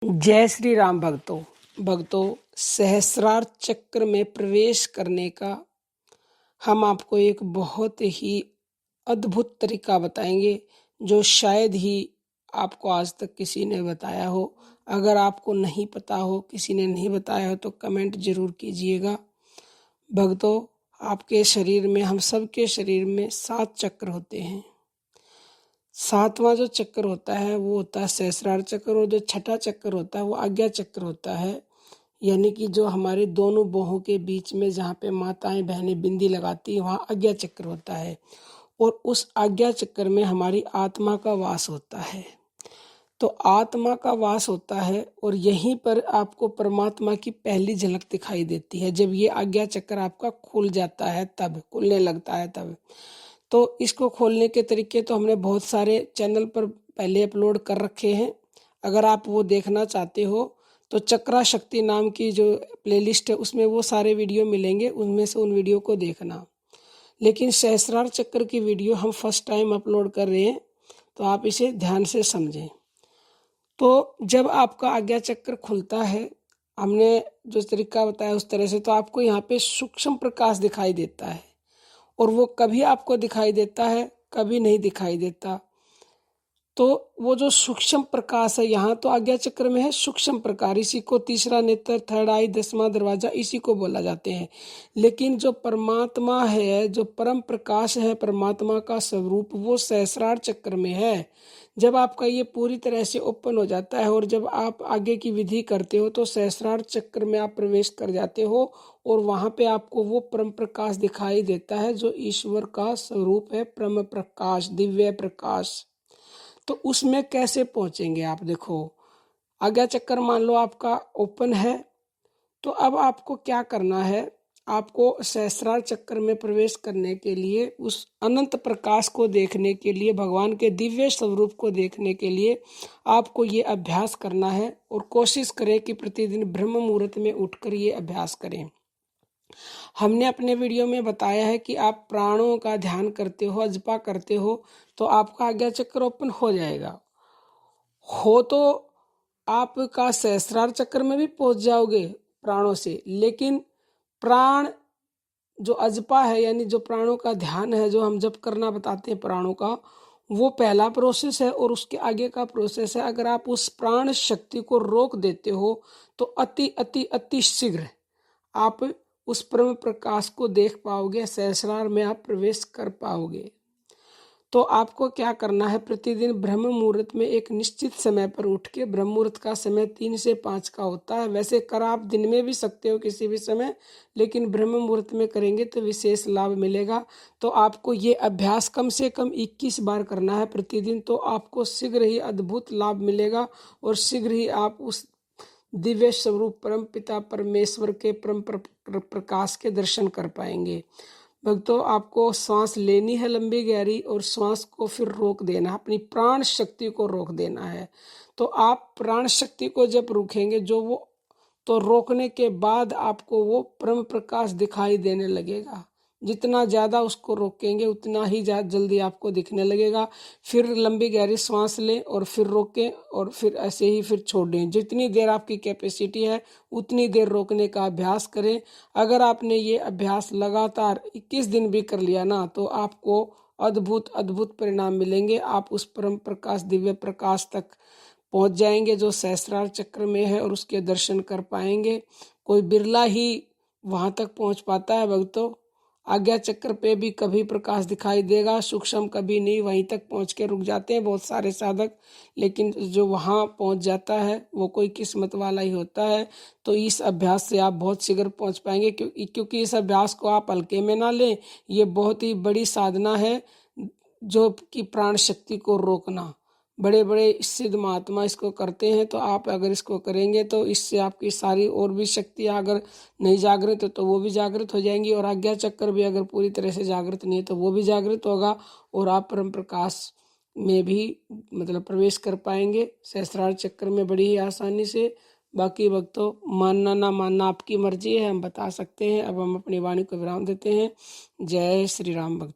जय श्री राम भक्तों सहस्रार चक्र में प्रवेश करने का हम आपको एक बहुत ही अद्भुत तरीका बताएंगे जो शायद ही आपको आज तक किसी ने बताया हो। अगर आपको नहीं पता हो, किसी ने नहीं बताया हो तो कमेंट जरूर कीजिएगा। भक्तों, आपके शरीर में, हम सब के शरीर में 7 चक्र होते हैं। 7वां जो चक्र होता है वो होता है सहस्रार चक्र, और जो छठा चक्र होता है वो आज्ञा चक्र होता है। यानी कि जो हमारे दोनों बाहों के बीच में जहाँ पे माताएं बहनें बिंदी लगाती हैं वहाँ आज्ञा चक्र होता है, और उस आज्ञा चक्र में हमारी आत्मा का वास होता है। तो आत्मा का वास होता है और यहीं पर आपको परमात्मा की पहली झलक दिखाई देती है। जब ये आज्ञा चक्र आपका खुल जाता है, तब खुलने लगता है तब। तो इसको खोलने के तरीके तो हमने बहुत सारे चैनल पर पहले अपलोड कर रखे हैं। अगर आप वो देखना चाहते हो तो चक्रा शक्ति नाम की जो प्लेलिस्ट है उसमें वो सारे वीडियो मिलेंगे, उनमें से उन वीडियो को देखना। लेकिन सहस्रार चक्र की वीडियो हम फर्स्ट टाइम अपलोड कर रहे हैं, तो आप इसे ध्यान से समझें। तो जब आपका आज्ञा चक्र खुलता है, हमने जो तरीका बताया उस तरह से, तो आपको यहाँ पे सूक्ष्म प्रकाश दिखाई देता है, और वो कभी आपको दिखाई देता है, कभी नहीं दिखाई देता। तो वो जो सूक्ष्म प्रकाश है, यहाँ तो आज्ञा चक्र में है सूक्ष्म प्रकाश, इसी को तीसरा नेत्र, थर्ड आई, 10वां दरवाजा, इसी को बोला जाते हैं। लेकिन जो परमात्मा है, जो परम प्रकाश है, परमात्मा का स्वरूप, वो सहस्रार चक्र में है। जब आपका ये पूरी तरह से ओपन हो जाता है और जब आप आगे की विधि करते हो तो सहस्रार चक्र में आप प्रवेश कर जाते हो, और वहां पे आपको वो परम प्रकाश दिखाई देता है जो ईश्वर का स्वरूप है, परम प्रकाश, दिव्य प्रकाश। तो उसमें कैसे पहुंचेंगे आप? देखो, आज्ञा चक्र मान लो आपका ओपन है, तो अब आपको क्या करना है? आपको सहस्रार चक्र में प्रवेश करने के लिए, उस अनंत प्रकाश को देखने के लिए, भगवान के दिव्य स्वरूप को देखने के लिए आपको ये अभ्यास करना है। और कोशिश करें कि प्रतिदिन ब्रह्म मुहूर्त में उठकर ये अभ्यास करें। हमने अपने वीडियो में बताया है कि आप प्राणों का ध्यान करते हो, जपा करते हो, तो आपका आज्ञा चक्र ओपन हो जाएगा। हो तो आपका सहस्रार चक्र में भी पहुंच जाओगे प्राणों से। लेकिन प्राण जो अजपा है, यानी जो प्राणों का ध्यान है, जो हम जप करना बताते हैं प्राणों का, वो पहला प्रोसेस है। और उसके आगे का प्रोसेस है, अगर आप उस प्राण शक्ति को रोक देते हो तो अति अति अति शीघ्र आप उस परम प्रकाश को देख पाओगे, सहस्रार में आप प्रवेश कर पाओगे। तो आपको क्या करना है? प्रतिदिन ब्रह्म मुहूर्त में एक निश्चित समय पर उठ के, ब्रह्म मुहूर्त का समय 3 से 5 का होता है। वैसे कर आप दिन में भी सकते हो किसी भी समय, लेकिन ब्रह्म मुहूर्त में करेंगे तो विशेष लाभ मिलेगा। तो आपको ये अभ्यास कम से कम 21 बार करना है प्रतिदिन, तो आपको शीघ्र ही अद्भुत लाभ मिलेगा, और शीघ्र ही आप उस दिव्य स्वरूप परम पिता परमेश्वर के परम प्रकाश के दर्शन कर पाएंगे। भक्तों, आपको सांस लेनी है लंबी गहरी, और सांस को फिर रोक देना है, अपनी प्राण शक्ति को रोक देना है। तो आप प्राण शक्ति को जब रोकेंगे, जो वो, तो रोकने के बाद आपको वो परम प्रकाश दिखाई देने लगेगा। जितना ज़्यादा उसको रोकेंगे उतना ही जल्दी आपको दिखने लगेगा। फिर लंबी गहरी सांस लें और फिर रोकें, और फिर ऐसे ही फिर छोड़ दें। जितनी देर आपकी कैपेसिटी है उतनी देर रोकने का अभ्यास करें। अगर आपने ये अभ्यास लगातार 21 दिन भी कर लिया ना, तो आपको अद्भुत अद्भुत परिणाम मिलेंगे। आप उस परम प्रकाश, दिव्य प्रकाश तक पहुंच जाएंगे जो सहस्रार चक्र में है, और उसके दर्शन कर पाएंगे। कोई बिरला ही वहां तक पहुंच पाता है भक्तों। आज्ञा चक्र पे भी कभी प्रकाश दिखाई देगा, सूक्ष्म कभी नहीं, वहीं तक पहुंच के रुक जाते हैं बहुत सारे साधक। लेकिन जो वहां पहुंच जाता है वो कोई किस्मत वाला ही होता है। तो इस अभ्यास से आप बहुत शीघ्र पहुंच पाएंगे, क्योंकि इस अभ्यास को आप हल्के में ना लें। ये बहुत ही बड़ी साधना है, जो कि प्राण शक्ति को रोकना। बड़े बड़े सिद्ध महात्मा इसको करते हैं, तो आप अगर इसको करेंगे तो इससे आपकी सारी और भी शक्तियाँ अगर नहीं जागृत है तो वो भी जागृत हो जाएंगी, और आज्ञा चक्र भी अगर पूरी तरह से जागृत नहीं है तो वो भी जागृत होगा, और आप परम प्रकाश में भी मतलब प्रवेश कर पाएंगे सहस्रार चक्र में बड़ी ही आसानी से। बाकी भक्तों, मानना ना मानना आपकी मर्जी है, हम बता सकते हैं। अब हम अपनी वाणी को विराम देते हैं। जय श्री राम भक्तों।